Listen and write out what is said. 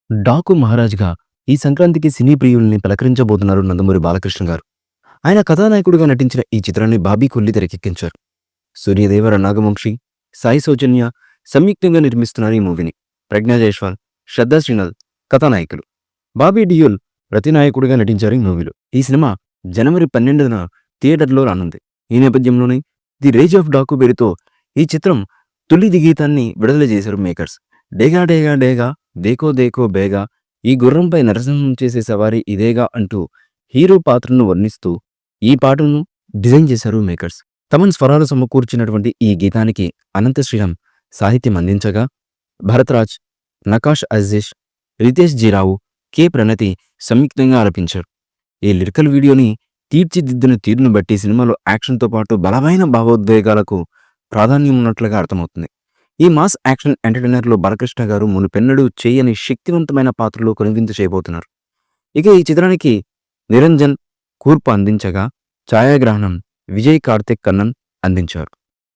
డాకు మహారాజ్‌గా ఈ సంక్రాంతికి సినీ ప్రియుల్ని పలకరించబోతున్నారు నందమూరి బాలకృష్ణ గారు. ఆయన కథానాయకుడిగా నటించిన ఈ చిత్రాన్ని బాబీ కొల్లి తెరకెక్కించారు. సూర్యదేవర నాగవంశి, సాయి సౌజన్య సంయుక్తంగా నిర్మిస్తున్నారు ఈ మూవీని. ప్రజ్ఞా జైస్వాల్, శ్రద్ధా శ్రీనాథ్ కథానాయకులు. బాబీ డియోల్ ప్రతినాయకుడిగా నటించారు ఈ మూవీలో. ఈ సినిమా జనవరి 12న థియేటర్‌లో రానుంది. ఈ నేపథ్యంలోనే ది రేజ్ ఆఫ్ డాకు పేరుతో ఈ చిత్రం తొలి గీతాన్ని విడుదల చేశారు మేకర్స్. డేగా డేగా డేగా దేకో దేకో బేగా ఈ గుర్రంపై నరసింహం చేసే సవారీ ఇదేగా అంటూ హీరో పాత్రను వర్ణిస్తూ ఈ పాటను డిజైన్ చేశారు మేకర్స్. తమన్ స్వరాలు సమకూర్చినటువంటి ఈ గీతానికి అనంత శ్రీరామ్ సాహిత్యం అందించగా భరద్వాజ్, నకాష్ అజీజ్, రితేష్ జీరావు, కె ప్రణతి సంయుక్తంగా ఆలపించారు. ఈ లిరికల్ వీడియోని తీర్చిదిద్దిన తీరును బట్టి సినిమాలో యాక్షన్తో పాటు బలమైన భావోద్వేగాలకు ప్రాధాన్యం ఉన్నట్లుగా అర్థమవుతుంది. ఈ మాస్ యాక్షన్ ఎంటర్టైనర్లో బాలకృష్ణ గారు మునుపెన్నడూ చేయని శక్తివంతమైన పాత్రలో కనువిందు చేయబోతున్నారు. ఇక ఈ చిత్రానికి నిరంజన్ కూర్పు అందించగా ఛాయాగ్రహణం విజయ్ కార్తిక్ కన్నన్ అందించారు.